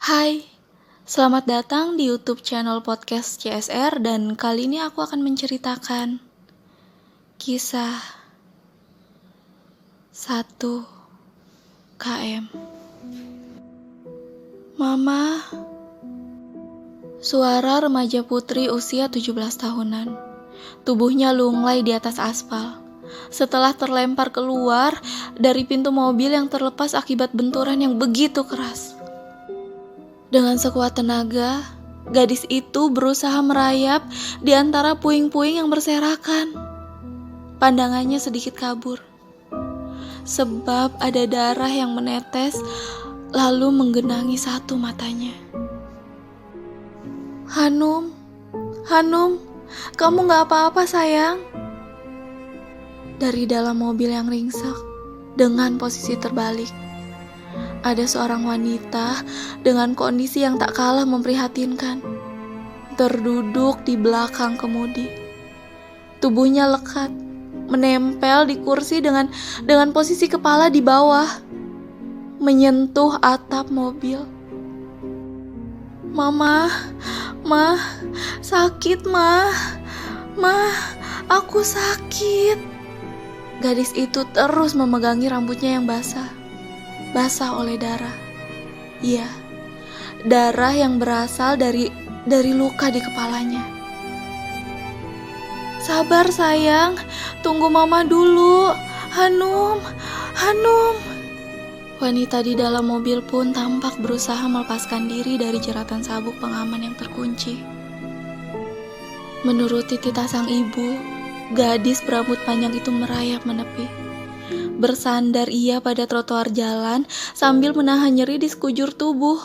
Hai, selamat datang di YouTube channel podcast CSR dan kali ini aku akan menceritakan kisah 1 KM. Mama, suara remaja putri usia 17 tahunan. Tubuhnya lunglai di atas aspal setelah terlempar keluar dari pintu mobil yang terlepas akibat benturan yang begitu keras. Dengan sekuat tenaga, gadis itu berusaha merayap di antara puing-puing yang berserakan. Pandangannya sedikit kabur, sebab ada darah yang menetes lalu menggenangi satu matanya. Hanum, kamu gak apa-apa sayang? Dari dalam mobil yang ringsek, dengan posisi terbalik, ada seorang wanita dengan kondisi yang tak kalah memprihatinkan, terduduk di belakang kemudi. Tubuhnya lekat, menempel di kursi dengan posisi kepala di bawah, menyentuh atap mobil. Mama, sakit ma, aku sakit. Gadis itu terus memegangi rambutnya yang basah oleh darah. Iya, darah yang berasal dari luka di kepalanya. Sabar sayang, tunggu mama dulu. Hanum. Wanita di dalam mobil pun tampak berusaha melepaskan diri dari jeratan sabuk pengaman yang terkunci. Menuruti titah sang ibu, gadis berambut panjang itu merayap menepi. Bersandar ia pada trotoar jalan sambil menahan nyeri di sekujur tubuh.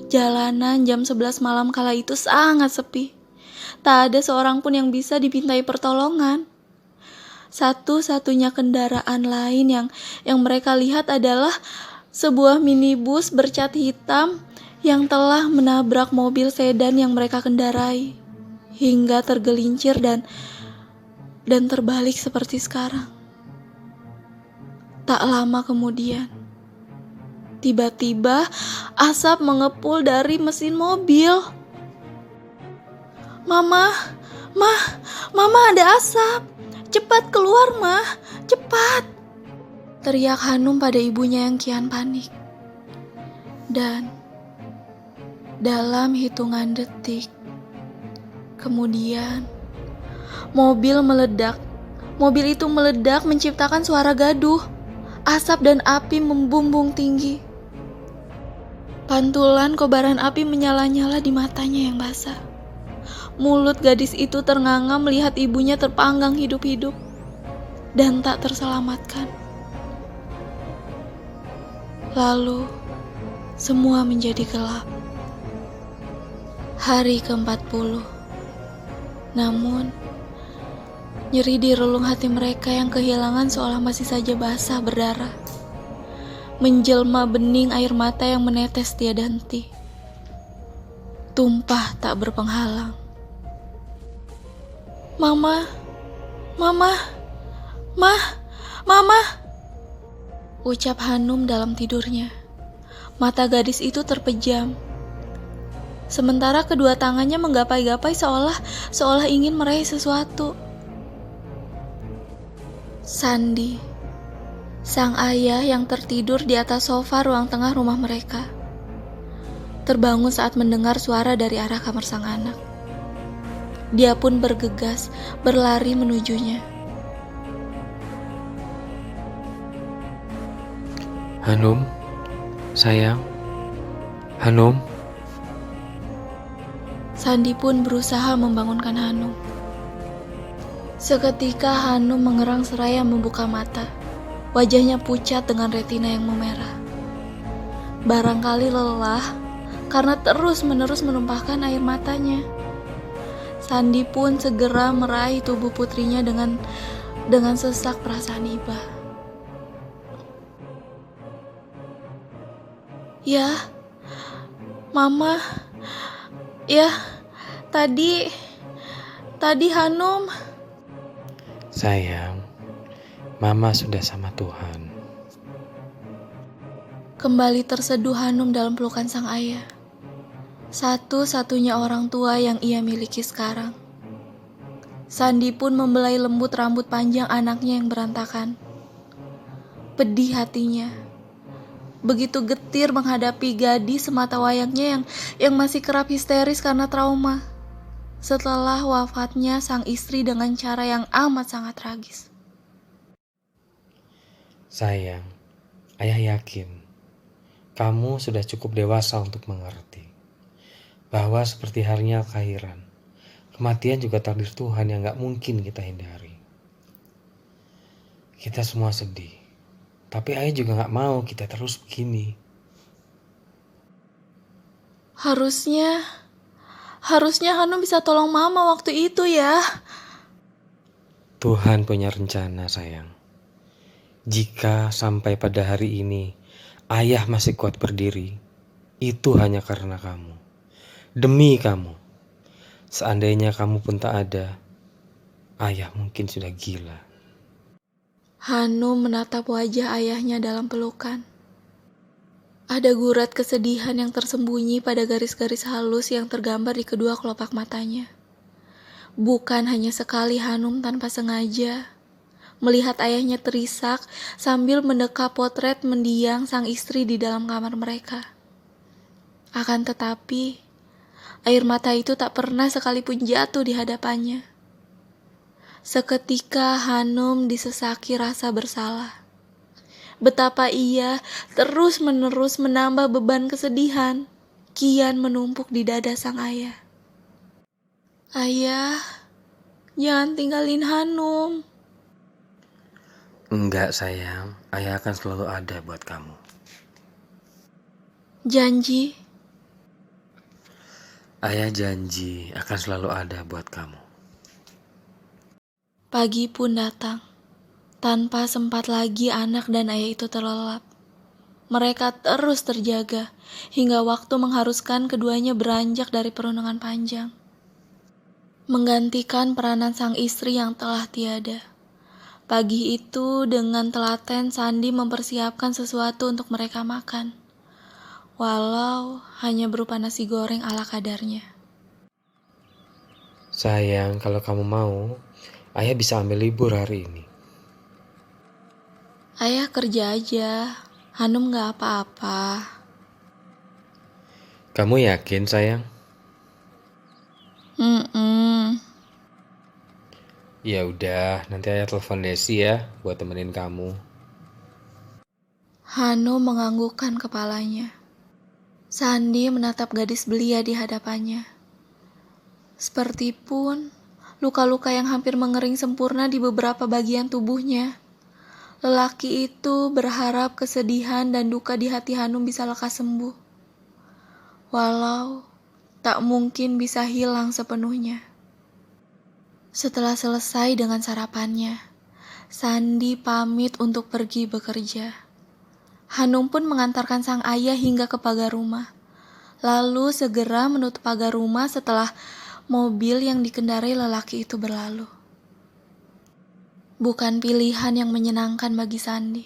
Jalanan jam 11 malam kala itu sangat sepi. Tak ada seorang pun yang bisa dipintai pertolongan. Satu-satunya kendaraan lain yang mereka lihat adalah sebuah minibus bercat hitam yang telah menabrak mobil sedan yang mereka kendarai hingga tergelincir dan terbalik seperti sekarang. Tak lama kemudian, tiba-tiba asap mengepul dari mesin mobil. Mama ada asap. Cepat keluar, Ma. Cepat. Teriak Hanum pada ibunya yang kian panik. Dan dalam hitungan detik kemudian, mobil meledak. Mobil itu meledak menciptakan suara gaduh. Asap dan api membumbung tinggi. Pantulan kobaran api menyala-nyala di matanya yang basah. Mulut gadis itu ternganga melihat ibunya terpanggang hidup-hidup dan tak terselamatkan. Lalu, semua menjadi gelap. Hari ke-40. Namun, nyeri di relung hati mereka yang kehilangan seolah masih saja basah berdarah. Menjelma bening air mata yang menetes tiada henti. Tumpah tak berpenghalang. Mama. Ucap Hanum dalam tidurnya. Mata gadis itu terpejam. Sementara kedua tangannya menggapai-gapai seolah ingin meraih sesuatu. Sandi, sang ayah yang tertidur di atas sofa ruang tengah rumah mereka, terbangun saat mendengar suara dari arah kamar sang anak. Dia pun bergegas, berlari menujunya. Hanum, sayang. Hanum. Sandi pun berusaha membangunkan Hanum. Seketika Hanum mengerang seraya membuka mata. Wajahnya pucat dengan retina yang memerah. Barangkali lelah karena terus-menerus menumpahkan air matanya. Sandi pun segera meraih tubuh putrinya dengan sesak perasaan iba. Ya, Mama. Ya, tadi Hanum. Sayang, Mama sudah sama Tuhan. Kembali terseduh Hanum dalam pelukan sang ayah. Satu-satunya orang tua yang ia miliki sekarang. Sandi pun membelai lembut rambut panjang anaknya yang berantakan. Pedih hatinya. Begitu getir menghadapi gadis semata wayangnya yang masih kerap histeris karena trauma. Setelah wafatnya sang istri dengan cara yang amat sangat tragis. Sayang, ayah yakin kamu sudah cukup dewasa untuk mengerti bahwa seperti halnya kelahiran, kematian juga takdir Tuhan yang gak mungkin kita hindari. Kita semua sedih, tapi ayah juga gak mau kita terus begini. Harusnya Hanum bisa tolong mama waktu itu ya. Tuhan punya rencana, sayang. Jika sampai pada hari ini ayah masih kuat berdiri, itu hanya karena kamu. Demi kamu. Seandainya kamu pun tak ada, ayah mungkin sudah gila. Hanum menatap wajah ayahnya dalam pelukan. Ada gurat kesedihan yang tersembunyi pada garis-garis halus yang tergambar di kedua kelopak matanya. Bukan hanya sekali Hanum tanpa sengaja melihat ayahnya terisak sambil mendeka potret mendiang sang istri di dalam kamar mereka. Akan tetapi, air mata itu tak pernah sekalipun jatuh di hadapannya. Seketika Hanum disesaki rasa bersalah. Betapa ia terus-menerus menambah beban kesedihan, kian menumpuk di dada sang ayah. Ayah, jangan tinggalin Hanum. Enggak, sayang, ayah akan selalu ada buat kamu. Janji. Ayah janji akan selalu ada buat kamu. Pagi pun datang. Tanpa sempat lagi anak dan ayah itu terlelap. Mereka terus terjaga hingga waktu mengharuskan keduanya beranjak dari perundungan panjang. Menggantikan peranan sang istri yang telah tiada. Pagi itu dengan telaten Sandi mempersiapkan sesuatu untuk mereka makan. Walau hanya berupa nasi goreng ala kadarnya. Sayang, kalau kamu mau, ayah bisa ambil libur hari ini. Ayah kerja aja, Hanum gak apa-apa. Kamu yakin, sayang? Ya udah, nanti ayah telepon Desi ya buat temenin kamu. Hanum menganggukkan kepalanya. Sandi menatap gadis belia di hadapannya. Sepertipun luka-luka yang hampir mengering sempurna di beberapa bagian tubuhnya. Lelaki itu berharap kesedihan dan duka di hati Hanum bisa lekas sembuh. Walau tak mungkin bisa hilang sepenuhnya. Setelah selesai dengan sarapannya, Sandi pamit untuk pergi bekerja. Hanum pun mengantarkan sang ayah hingga ke pagar rumah. Lalu segera menutup pagar rumah setelah mobil yang dikendarai lelaki itu berlalu. Bukan pilihan yang menyenangkan bagi Sandi.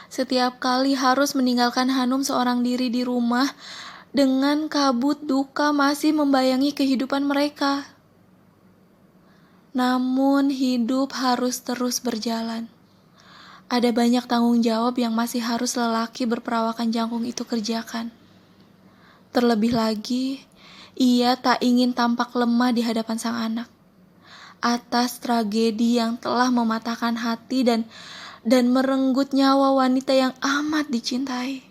Setiap kali harus meninggalkan Hanum seorang diri di rumah, dengan kabut duka masih membayangi kehidupan mereka. Namun hidup harus terus berjalan. Ada banyak tanggung jawab yang masih harus lelaki berperawakan jangkung itu kerjakan. Terlebih lagi, ia tak ingin tampak lemah di hadapan sang anak. Atas tragedi yang telah mematahkan hati dan merenggut nyawa wanita yang amat dicintai.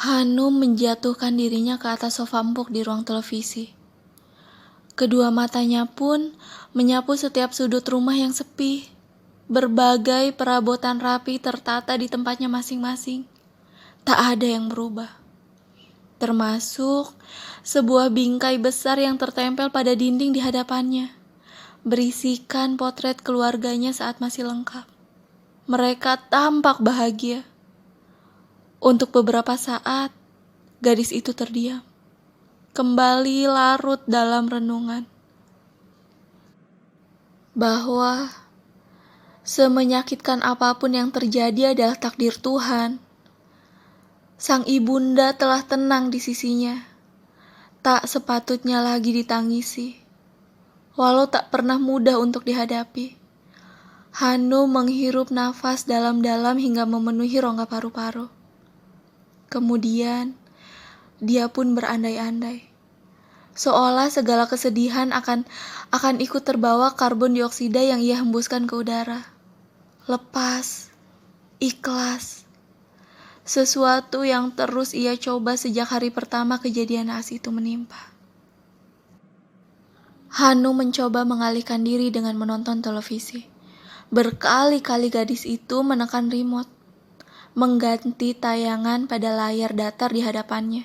Hanum menjatuhkan dirinya ke atas sofa empuk di ruang televisi. Kedua matanya pun menyapu setiap sudut rumah yang sepi. Berbagai perabotan rapi tertata di tempatnya masing-masing. Tak ada yang berubah. Termasuk sebuah bingkai besar yang tertempel pada dinding di hadapannya. Berisikan potret keluarganya saat masih lengkap. Mereka tampak bahagia. Untuk beberapa saat, gadis itu terdiam. Kembali larut dalam renungan. Bahwa semenyakitkan apapun yang terjadi adalah takdir Tuhan. Sang ibunda telah tenang di sisinya. Tak sepatutnya lagi ditangisi. Walau tak pernah mudah untuk dihadapi. Hanum menghirup nafas dalam-dalam hingga memenuhi rongga paru-paru. Kemudian, dia pun berandai-andai. Seolah segala kesedihan akan ikut terbawa karbon dioksida yang ia hembuskan ke udara. Lepas, ikhlas. Sesuatu yang terus ia coba sejak hari pertama kejadian naas itu menimpa. Hanum mencoba mengalihkan diri dengan menonton televisi. Berkali-kali gadis itu menekan remote, mengganti tayangan pada layar datar di hadapannya.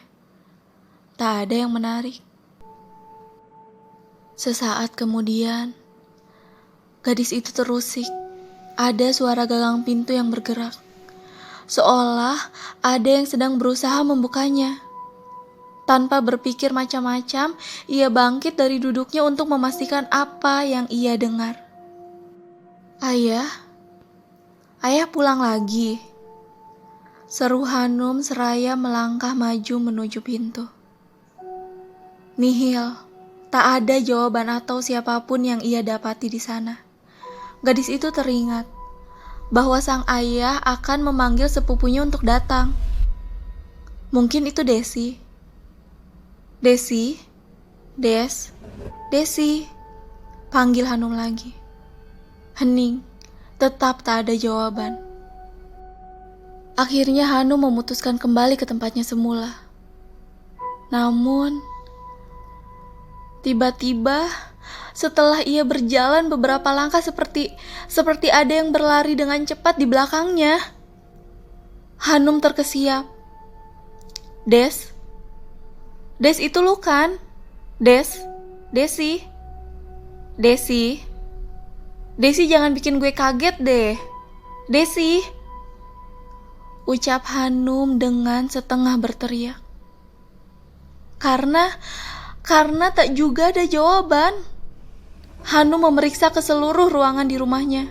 Tak ada yang menarik. Sesaat kemudian, gadis itu terusik. Ada suara gagang pintu yang bergerak. Seolah ada yang sedang berusaha membukanya. Tanpa berpikir macam-macam, ia bangkit dari duduknya untuk memastikan apa yang ia dengar. Ayah pulang lagi. Seru Hanum seraya melangkah maju menuju pintu. Nihil, tak ada jawaban atau siapapun yang ia dapati di sana. Gadis itu teringat bahwa sang ayah akan memanggil sepupunya untuk datang. Mungkin itu Desi. Desi, Desi, panggil Hanum lagi. Hening, tetap tak ada jawaban. Akhirnya Hanum memutuskan kembali ke tempatnya semula. Namun, tiba-tiba setelah ia berjalan beberapa langkah seperti ada yang berlari dengan cepat di belakangnya. Hanum terkesiap. Des itu lu kan? Desi, jangan bikin gue kaget deh. Desi, ucap Hanum dengan setengah berteriak. Karena tak juga ada jawaban. Hanum memeriksa ke seluruh ruangan di rumahnya.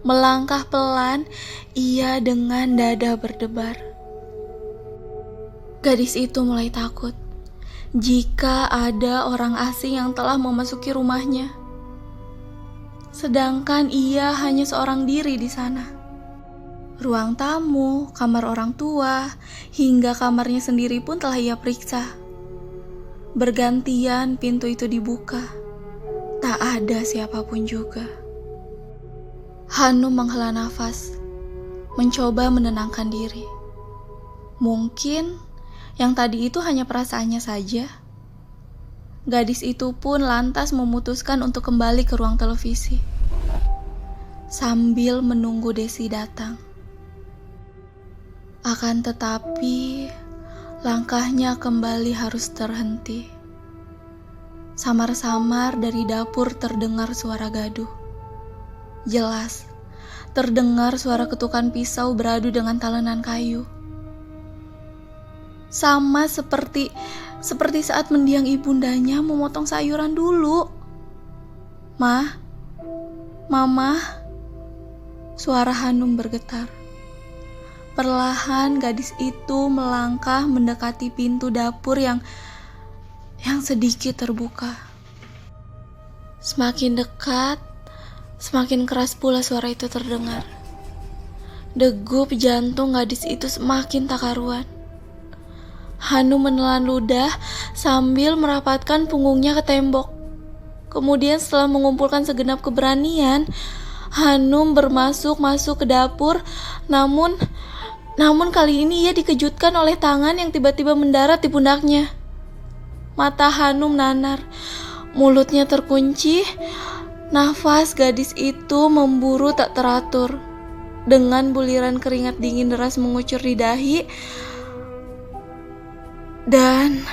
Melangkah pelan, ia dengan dada berdebar. Gadis itu mulai takut jika ada orang asing yang telah memasuki rumahnya. Sedangkan ia hanya seorang diri di sana. Ruang tamu, kamar orang tua, hingga kamarnya sendiri pun telah ia periksa. Bergantian pintu itu dibuka. Tak ada siapapun juga. Hanum menghela nafas, mencoba menenangkan diri. Mungkin yang tadi itu hanya perasaannya saja. Gadis itu pun lantas memutuskan untuk kembali ke ruang televisi, sambil menunggu Desi datang. Akan tetapi, langkahnya kembali harus terhenti. Samar-samar dari dapur terdengar suara gaduh. Jelas, terdengar suara ketukan pisau beradu dengan talenan kayu. Sama seperti saat mendiang ibundanya memotong sayuran dulu. Mama, suara Hanum bergetar. Perlahan gadis itu melangkah mendekati pintu dapur yang sedikit terbuka. Semakin dekat, semakin keras pula suara itu terdengar. Degup jantung gadis itu semakin tak karuan. Hanum menelan ludah sambil merapatkan punggungnya ke tembok. Kemudian setelah mengumpulkan segenap keberanian, Hanum masuk ke dapur. Namun kali ini ia dikejutkan oleh tangan yang tiba-tiba mendarat di pundaknya. Mata Hanum nanar, mulutnya terkunci. Nafas gadis itu memburu tak teratur. Dengan buliran keringat dingin deras mengucur di dahi. Dan,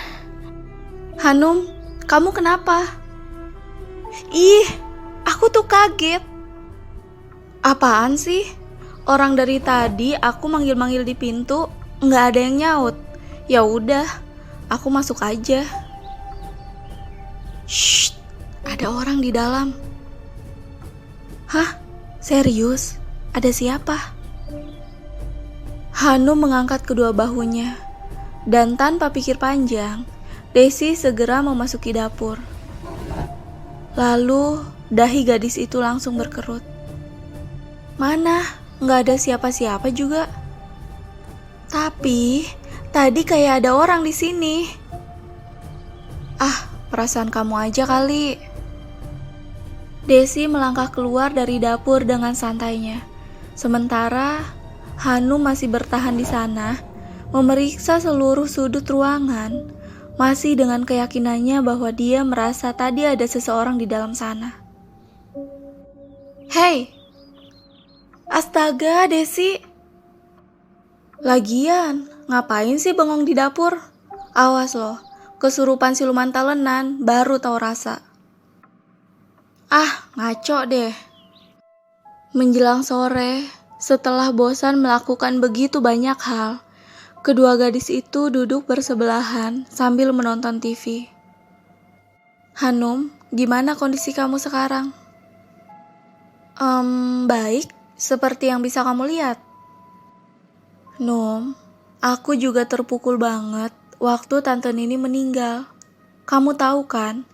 Hanum, kamu kenapa? Ih, aku tuh kaget. Apaan sih? Orang dari tadi aku manggil-manggil di pintu, nggak ada yang nyaut. Ya udah, aku masuk aja. Shh, ada orang di dalam. Hah? Serius? Ada siapa? Hanum mengangkat kedua bahunya, dan tanpa pikir panjang, Desi segera memasuki dapur. Lalu, dahi gadis itu langsung berkerut. Mana? Nggak ada siapa-siapa juga. Tapi, tadi kayak ada orang di sini. Ah, perasaan kamu aja kali. Desi melangkah keluar dari dapur dengan santainya. Sementara Hanum masih bertahan di sana, memeriksa seluruh sudut ruangan, masih dengan keyakinannya bahwa dia merasa tadi ada seseorang di dalam sana. Hei! Astaga, Desi! Lagian, ngapain sih bengong di dapur? Awas loh, kesurupan siluman talenan baru tahu rasa. Ah, ngaco deh. Menjelang sore, setelah bosan melakukan begitu banyak hal, kedua gadis itu duduk bersebelahan sambil menonton TV. Hanum, gimana kondisi kamu sekarang? Baik, seperti yang bisa kamu lihat. Num, aku juga terpukul banget waktu Tante Nini meninggal. Kamu tahu kan,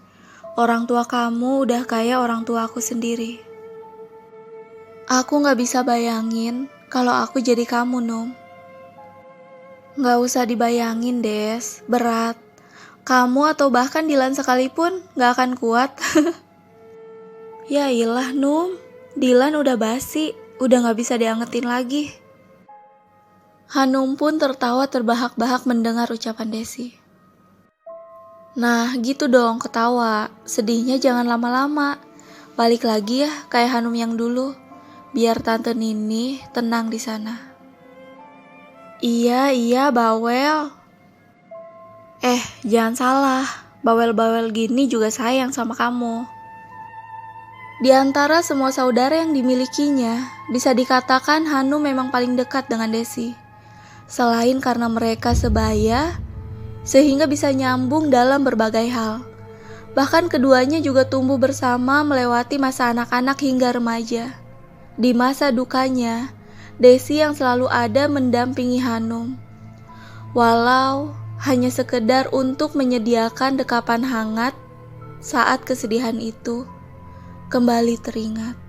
orang tua kamu udah kayak orang tua aku sendiri. Aku gak bisa bayangin kalau aku jadi kamu, Num. Gak usah dibayangin, Des. Berat. Kamu atau bahkan Dilan sekalipun gak akan kuat. Ya ilah, Num. Dilan udah basi. Udah gak bisa diangetin lagi. Hanum pun tertawa terbahak-bahak mendengar ucapan Desi. Nah, gitu dong ketawa. Sedihnya jangan lama-lama. Balik lagi ya kayak Hanum yang dulu. Biar Tante Nini tenang di sana. Iya, bawel. Jangan salah. Bawel-bawel gini juga sayang sama kamu. Di antara semua saudara yang dimilikinya, bisa dikatakan Hanum memang paling dekat dengan Desi. Selain karena mereka sebaya, sehingga bisa nyambung dalam berbagai hal. Bahkan keduanya juga tumbuh bersama melewati masa anak-anak hingga remaja. Di masa dukanya, Desi yang selalu ada mendampingi Hanum. Walau hanya sekedar untuk menyediakan dekapan hangat saat kesedihan itu kembali teringat.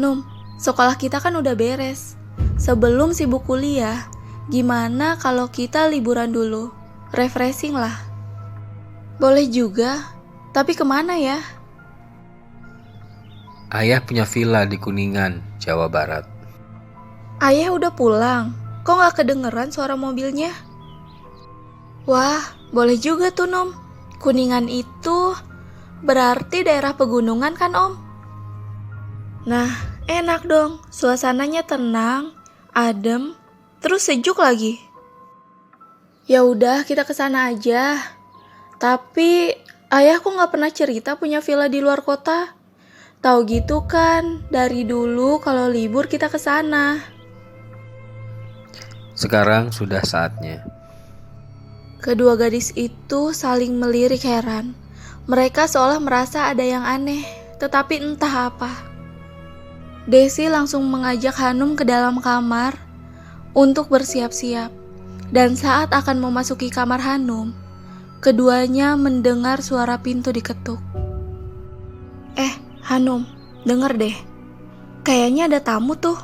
Num, sekolah kita kan udah beres. Sebelum sibuk kuliah, gimana kalau kita liburan dulu? Refreshing lah. Boleh juga, tapi kemana ya? Ayah punya villa di Kuningan, Jawa Barat. Ayah udah pulang, kok gak kedengeran suara mobilnya? Wah, boleh juga tuh, Nom. Kuningan itu berarti daerah pegunungan kan, Om? Nah, enak dong. Suasananya tenang, adem, terus sejuk lagi. Ya udah, kita kesana aja. Tapi ayahku gak pernah cerita punya villa di luar kota. Tahu gitu kan, dari dulu kalau libur kita ke sana. Sekarang sudah saatnya. Kedua gadis itu saling melirik heran. Mereka seolah merasa ada yang aneh, tetapi entah apa. Desi langsung mengajak Hanum ke dalam kamar untuk bersiap-siap. Dan saat akan memasuki kamar Hanum, keduanya mendengar suara pintu diketuk. Hanum, denger deh. Kayaknya ada tamu tuh.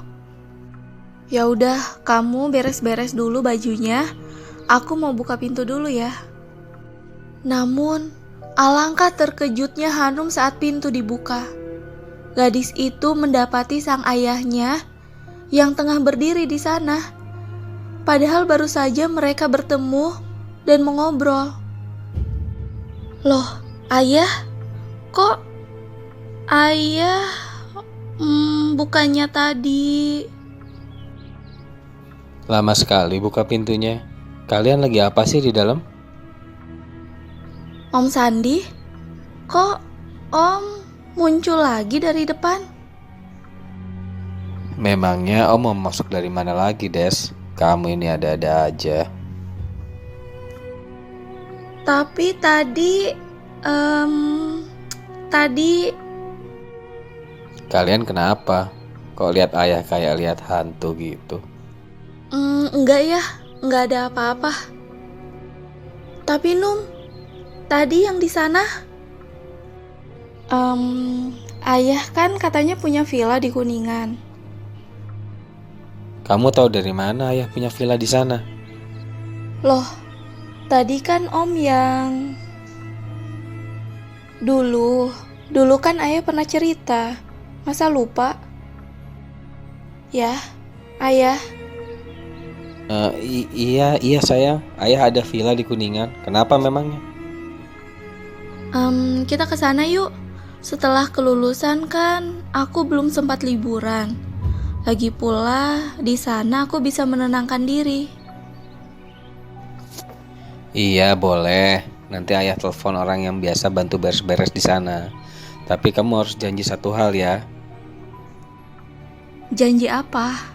Ya udah, kamu beres-beres dulu bajunya. Aku mau buka pintu dulu ya. Namun, alangkah terkejutnya Hanum saat pintu dibuka. Gadis itu mendapati sang ayahnya yang tengah berdiri di sana. Padahal baru saja mereka bertemu dan mengobrol. Loh, ayah? Kok ayah bukannya tadi? Lama sekali buka pintunya. Kalian lagi apa sih di dalam? Om Sandi? Kok Om muncul lagi dari depan? Memangnya Om mau masuk dari mana lagi, Des? Kamu ini ada-ada aja. Tapi tadi Kalian kenapa? Kok lihat ayah kayak lihat hantu gitu? Enggak ya, enggak ada apa-apa. Tapi Num, tadi yang di sana, ayah kan katanya punya villa di Kuningan. Kamu tahu dari mana ayah punya villa di sana? Loh, tadi kan Om yang dulu kan ayah pernah cerita. Masa lupa? Ya, ayah. Iya sayang, ayah ada villa di Kuningan. Kenapa memangnya? Kita ke sana yuk. Setelah kelulusan kan, aku belum sempat liburan. Lagi pula, di sana aku bisa menenangkan diri. Iya boleh. Nanti ayah telepon orang yang biasa bantu beres-beres di sana. Tapi kamu harus janji satu hal ya. Janji apa?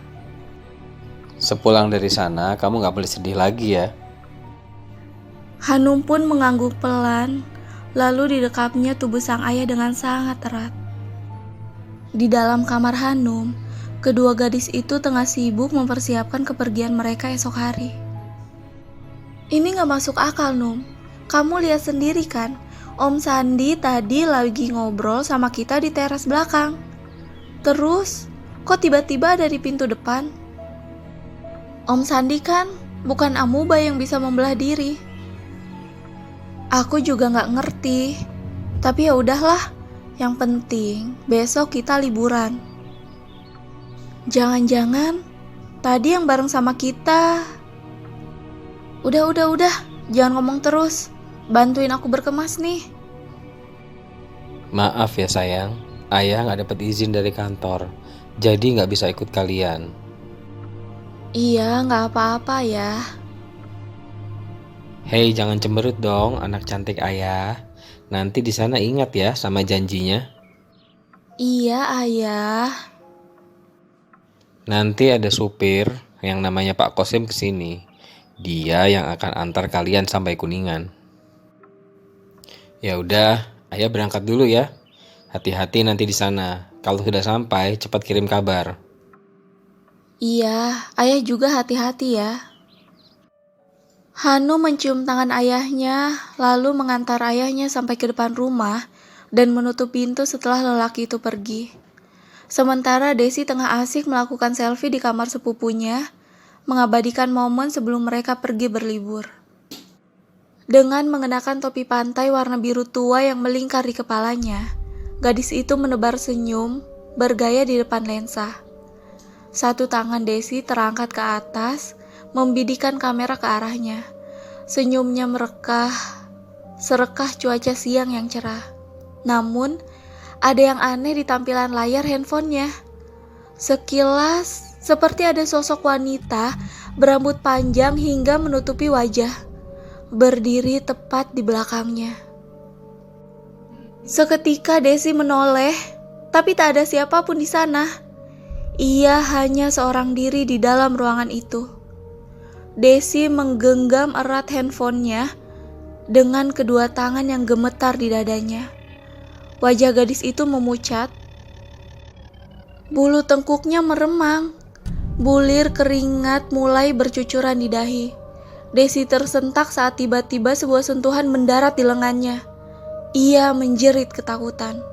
Sepulang dari sana, kamu gak boleh sedih lagi ya. Hanum pun mengangguk pelan, lalu didekapnya tubuh sang ayah dengan sangat erat. Di dalam kamar Hanum, kedua gadis itu tengah sibuk mempersiapkan kepergian mereka esok hari. Ini gak masuk akal, Num. Kamu lihat sendiri kan, Om Sandi tadi lagi ngobrol sama kita di teras belakang. Terus, kok tiba-tiba dari pintu depan? Om Sandi kan bukan amuba yang bisa membelah diri. Aku juga gak ngerti. Tapi ya udahlah. Yang penting besok kita liburan. Jangan-jangan tadi yang bareng sama kita. Udah. Jangan ngomong terus. Bantuin aku berkemas nih. Maaf ya sayang, ayah gak dapat izin dari kantor. Jadi gak bisa ikut kalian. Iya, gak apa-apa ya. Hei, jangan cemberut dong, anak cantik ayah. Nanti di sana ingat ya sama janjinya. Iya, ayah. Nanti ada supir yang namanya Pak Kosim kesini. Dia yang akan antar kalian sampai Kuningan. Ya udah, ayah berangkat dulu ya. Hati-hati nanti di sana. Kalau sudah sampai, cepat kirim kabar. Iya, ayah juga hati-hati ya. Hanu mencium tangan ayahnya, lalu mengantar ayahnya sampai ke depan rumah dan menutup pintu setelah lelaki itu pergi. Sementara Desi tengah asik melakukan selfie di kamar sepupunya, mengabadikan momen sebelum mereka pergi berlibur. Dengan mengenakan topi pantai warna biru tua yang melingkar di kepalanya, gadis itu menebar senyum, bergaya di depan lensa. Satu tangan Desi terangkat ke atas, membidikan kamera ke arahnya. Senyumnya merekah, serekah cuaca siang yang cerah. Namun, ada yang aneh di tampilan layar handphonenya. Sekilas, seperti ada sosok wanita berambut panjang hingga menutupi wajah, berdiri tepat di belakangnya. Seketika Desi menoleh, tapi tak ada siapapun di sana. Ia hanya seorang diri di dalam ruangan itu. Desi menggenggam erat handphonenya dengan kedua tangan yang gemetar di dadanya. Wajah gadis itu memucat. Bulu tengkuknya meremang. Bulir keringat mulai bercucuran di dahi. Desi tersentak saat tiba-tiba sebuah sentuhan mendarat di lengannya. Ia menjerit ketakutan.